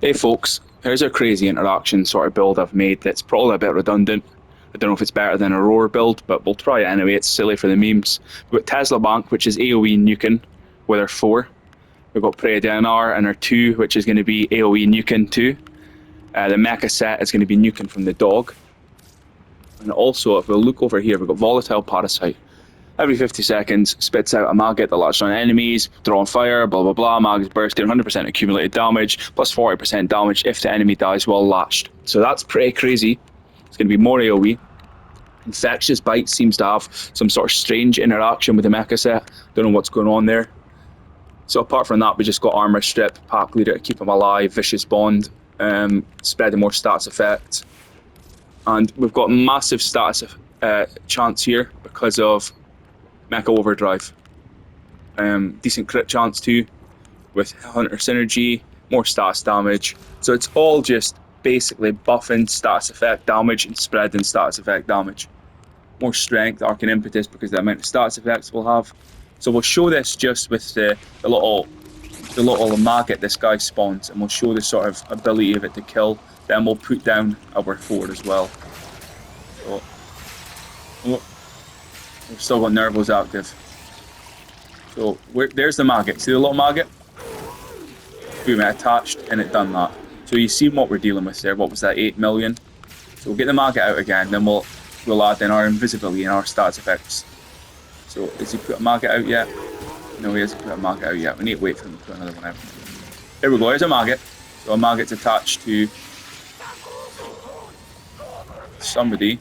Hey folks, here's a crazy interaction sort of build I've made that's probably a bit redundant. I don't know if it's better than a roar build, but we'll try it anyway. It's silly for the memes. We've got Tesla Bank, which is AoE nuking with our 4. We've got Prey DNR and our 2, which is going to be AoE nuking 2. The mecha set is going to be nuking from the dog. And also, if we look over here, we've got Volatile Parasite. Every 50 seconds, spits out a maggot that latches on enemies, throw on fire, blah blah blah, maggots bursting, 100% accumulated damage, plus 40% damage if the enemy dies while latched. So that's pretty crazy. It's going to be more AoE. Infectious Bite seems to have some sort of strange interaction with the mecha set. Don't know what's going on there. So apart from that, we just got Armor Strip, Pack Leader to keep him alive, Vicious Bond, spreading more stats effect. And we've got massive status chance here because of Mecha Overdrive. Decent crit chance too, with Hunter Synergy, more status damage. So it's all just basically buffing status effect damage and spreading status effect damage. More strength, Arcane Impetus, because the amount of status effects we'll have. So we'll show this just with the little maggot this guy spawns, and we'll show the sort of ability of it to kill. Then we'll put down our 4 as well. So, we've still got Nervos active. So there's the maggot. See the little maggot? Boom, it attached and it done that. So you see what we're dealing with there. What was that, 8 million? So we'll get the maggot out again, then we'll add in our invisibility and our stats effects. So has he put a maggot out yet? No, he hasn't put a maggot out yet. We need to wait for him to put another one out. Here we go, here's a maggot. So a maggot's attached to somebody.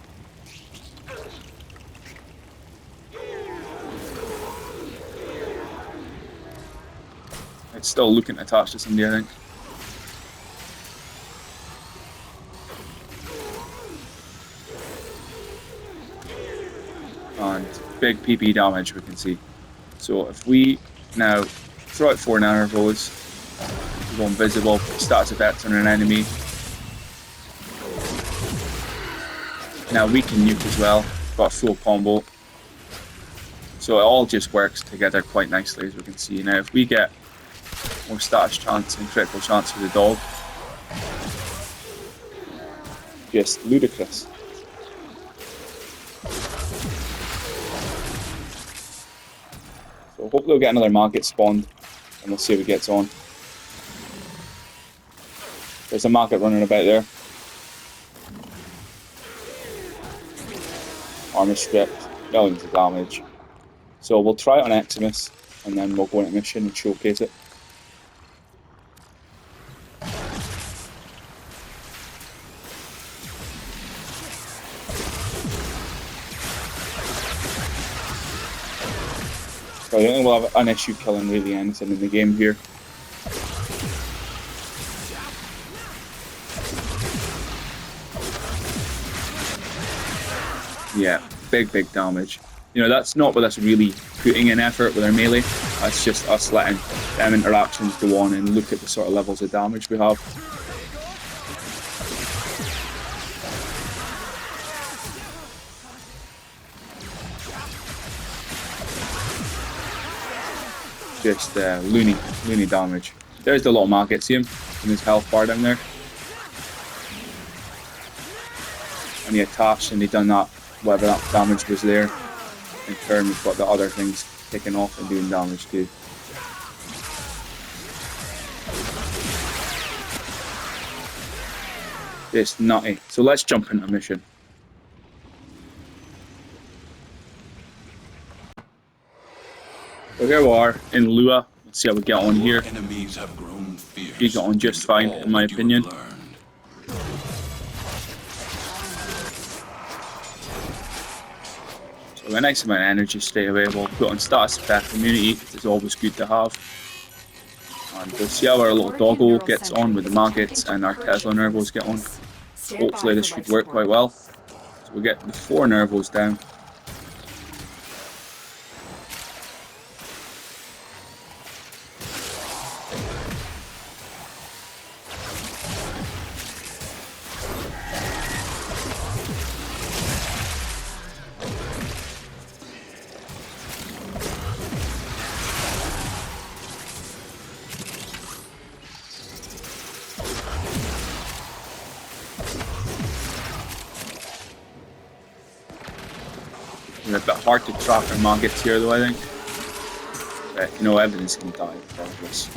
It's still looking attached to somebody, I think. And big PP damage we can see. So if we now throw out 4 Nervos, go invisible, status effects on an enemy. Now we can nuke as well, got a full combo. So it all just works together quite nicely, as we can see. Now if we get more status chance and critical chance for the dog, just ludicrous. So hopefully we'll get another maggot spawned, and we'll see how it gets on. There's a maggot running about there. Armor stripped, millions of damage. So we'll try it on Eximus, and then we'll go into mission and showcase it. So I don't think we'll have an issue killing really anything in the game here. Yeah, big damage. You know, that's not with us really putting in effort with our melee. That's just us letting them interactions go on and look at the sort of levels of damage we have. Just loony damage. There's the little maggot, see him? In his health bar down there. And he attached and he done that, whatever that damage was there. In turn, we've got the other things kicking off and doing damage too. Just nutty. So let's jump into mission. So here we are in Lua. Let's see how we get on here. We got on just fine, in my opinion. So a nice amount of energy straight away. We'll put on status effect immunity, which is always good to have. And we'll see how our little doggo gets on with the maggots and our Tesla Nervos get on. Hopefully this should work quite well. So we'll get the 4 Nervos down. It's a bit hard to track our markets here though, I think. But, you know, everything's going to die regardless.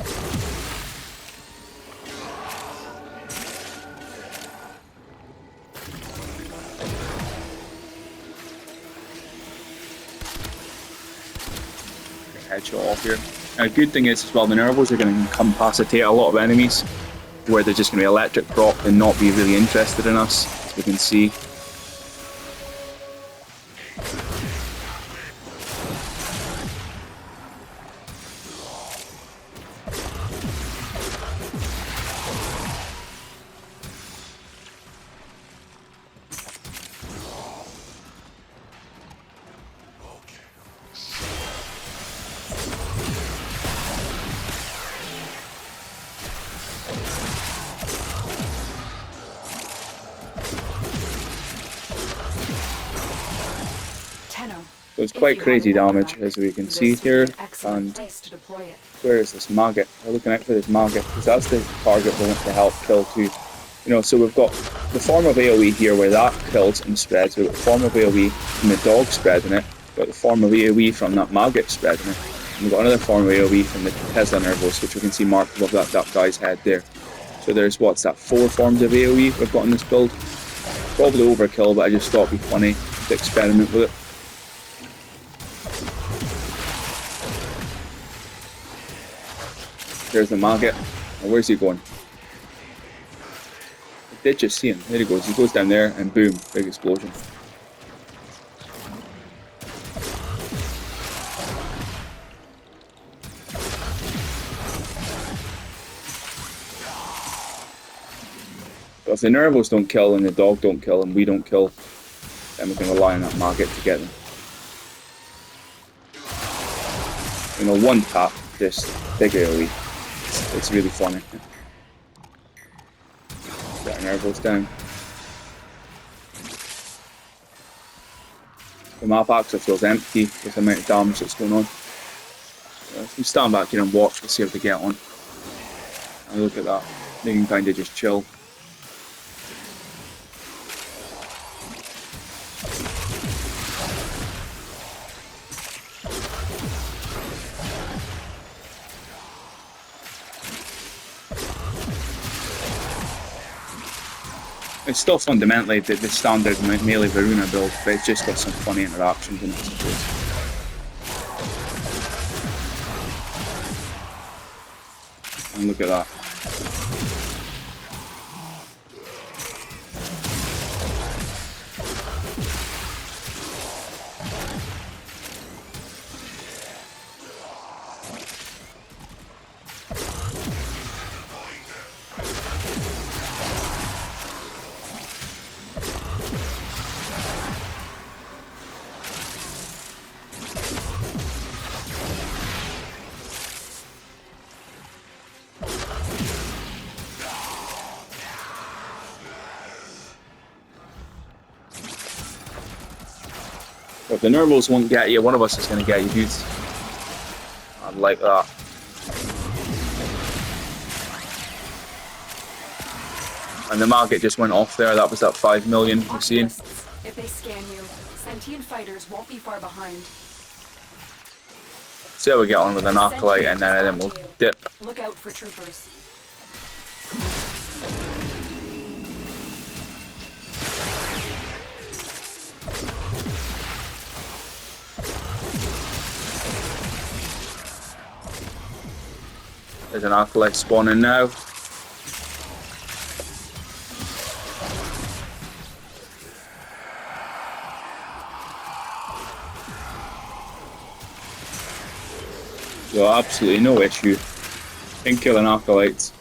Headshot off here. Now, the good thing is as well, the Nervals are going to incapacitate a lot of enemies, where they're just going to be electric prop and not be really interested in us, as we can see. So it's quite crazy damage, as we can see here. And where is this maggot? We're looking out for this maggot, because that's the target we want to help kill too. You know, so we've got the form of AoE here where that kills and spreads. We've got the form of AoE from the dog spreading it. We've got the form of AoE from that maggot spreading it. And we've got another form of AoE from the Tesla Nervos, which we can see marked above that guy's head there. So there's, what's that, 4 forms of AoE we've got in this build. Probably overkill, but I just thought it'd be funny to experiment with it. There's the maggot. Now, where's he going? I did just see him. There he goes. He goes down there and boom, big explosion. But if the Nervos don't kill and the dog don't kill and we don't kill, then we can rely on that maggot to get them. You know, one tap, just big AoE. It's really funny. Got our Nervos down. The map actually feels empty with the amount of damage that's going on. So we stand back here and watch to see how they get on. And look at that. They can kind of just chill. It's still fundamentally the standard melee Voruna build, but it's just got some funny interactions in it, I suppose. And look at that. If the Nervals won't get you, one of us is going to get you, dudes. I'd like that. And the market just went off there. That was that 5 million we're seeing. If they scan you, sentient fighters won't be far behind. See how we get on with an acolyte, and then we'll dip. Look out for troopers. There's an acolyte spawning now. So absolutely no issue in killing acolytes.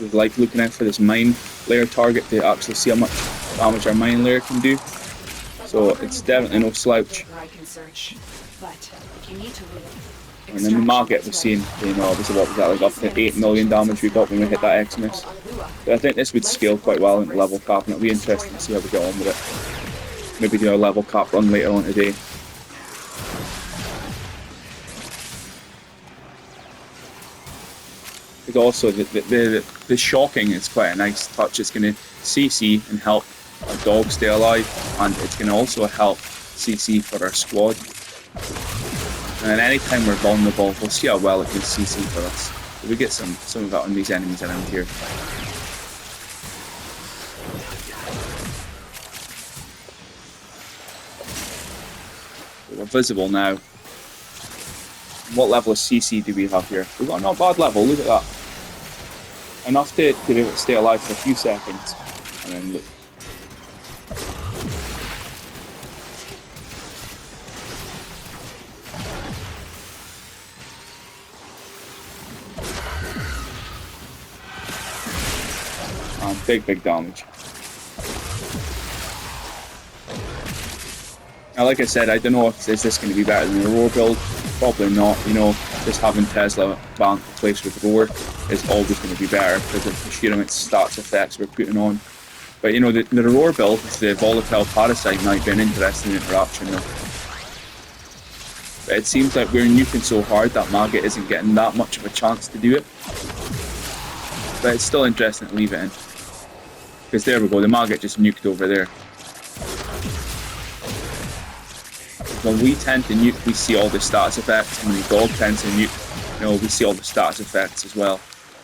We like looking out for this mine layer target to actually see how much damage our mine layer can do. So it's definitely no slouch. And then the market we're seeing, you know, obviously what was that, like up to 8 million damage we got when we hit that Xmas. So I think this would scale quite well into level cap, and it'll be interesting to see how we get on with it. Maybe do a level cap run later on today. But also the shocking is quite a nice touch. It's going to CC and help our dog stay alive, and it's going to also help CC for our squad. And anytime we're vulnerable, we'll see how well it can CC for us. So we get some of that on these enemies around here. We're visible now. What level of CC do we have here? We've got a not bad level, look at that. Enough to be able to stay alive for a few seconds. And then look. And big damage. Now, like I said, I don't know if is this going to be better than the roar build. Probably not. You know, just having Tesla bank replaced with roar is always going to be better because of the sheer amount of stats effects we're putting on. But you know, the roar build with the volatile parasite might be an interesting interaction though. But it seems like we're nuking so hard that Maggot isn't getting that much of a chance to do it. But it's still interesting to leave it in. Because there we go, the Maggot just nuked over there. When we tend to nuke, we see all the status effects. When the dog tends to nuke, you know, we see all the status effects as well.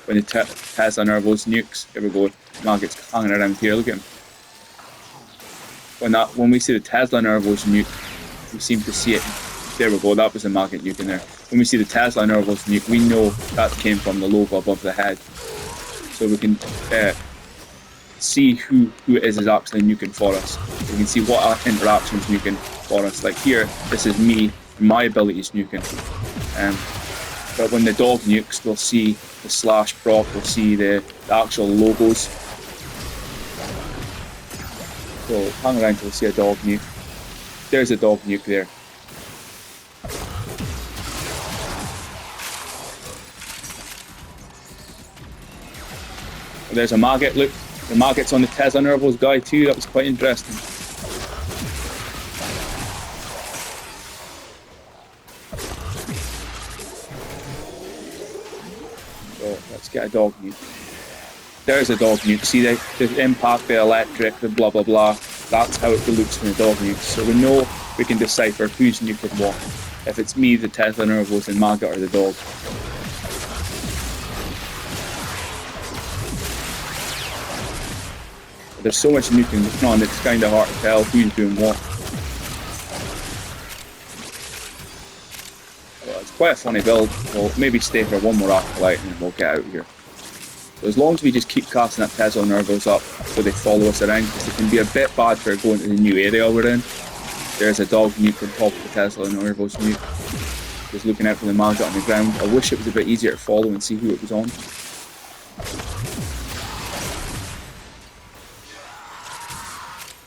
When the Tesla Nervos nukes, here we go, Maggot's hanging around here, look at him. When we see the Tesla Nervos nuke, we seem to see it. There we go, that was the Maggot nuke in there. When we see the Tesla Nervos nuke, we know that came from the logo above the head. So we can see who it is actually nuking for us. We can see what interactions nuking for us. Like here, this is me, my ability is nuking. But when the dog nukes, we'll see the slash prop, we'll see the actual logos. So hang around till we see a dog nuke. There's a dog nuke there. There's a Maggot, look. The Maggot's on the Tesla Nervos guy too, that was quite interesting. So let's get a dog nuke. There's a dog nuke. See the impact, the electric, the blah blah blah. That's how it looks from the dog nukes. So we know we can decipher who's nuking what. If it's me, the Tesla Nervos, and Maggot, or the dog. There's so much nuking going on, it's kind of hard to tell who's doing what. Well, it's quite a funny build. We'll maybe stay for one more acolyte and then we'll get out of here. So as long as we just keep casting that Tesla Nervos up so they follow us around, because it can be a bit bad for going to the new area we're in. There's a dog nuke on top of the Tesla Nervos nuke. Just looking out for the Maggot on the ground. I wish it was a bit easier to follow and see who it was on.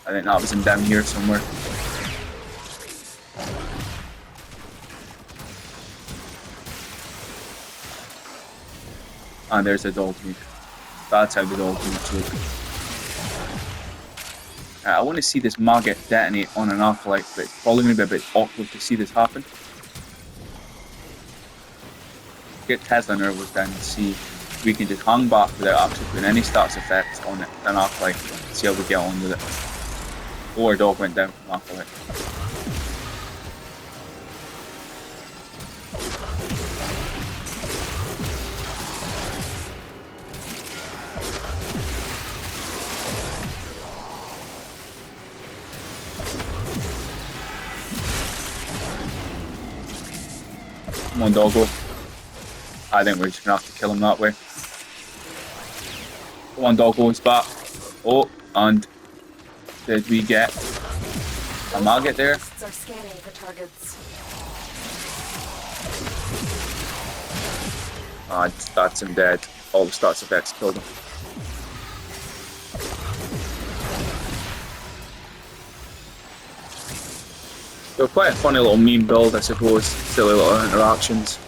I think that was him down here somewhere. And there's the dog nuke. That's how the dog nukes look. I want to see this Maggot detonate on an acolyte, but it's probably going to be a bit awkward to see this happen. Get Tesla Nervos down and see if we can just hang back without actually putting any stats effects on it, an acolyte, and see how we get on with it. Oh, our dog went down from acolyte. Come on, doggo. I think we're just gonna have to kill him that way. Come on, doggo, it's back. Oh, and did we get a Maggot there? Are scanning for targets. That's him dead. All the stats effects killed him. So quite a funny little meme build, I suppose. Silly little interactions.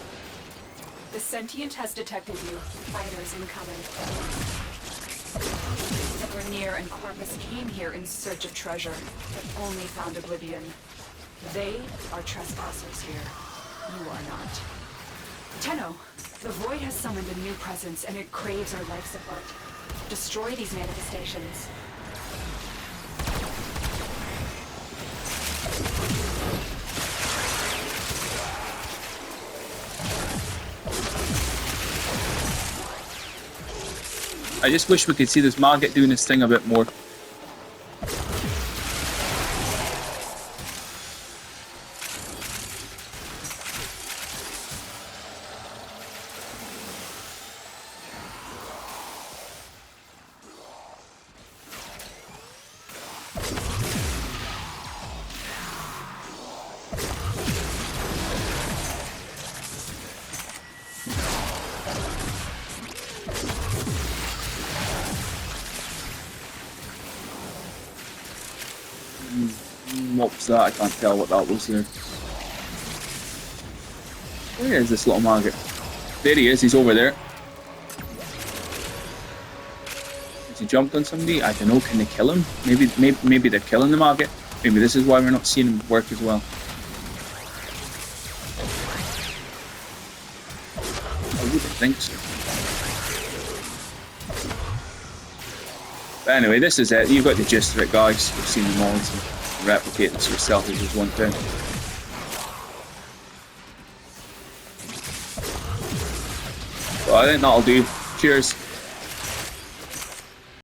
The sentient has detected you. Fighters incoming. Vernier and Corpus came here in search of treasure, but only found oblivion. They are trespassers here. You are not. Tenno, the Void has summoned a new presence and it craves our life support. Destroy these manifestations. I just wish we could see this Margit doing this thing a bit more. What was that? I can't tell what that was here. Where is this little Margit? There he is, he's over there. Has he jumped on somebody? I don't know, can they kill him? Maybe they're killing the Margit. Maybe this is why we're not seeing him work as well. I wouldn't think so. But anyway, this is it. You've got the gist of it, guys. You've seen the mods and replicate this yourself if you want to. But I think that'll do. Cheers.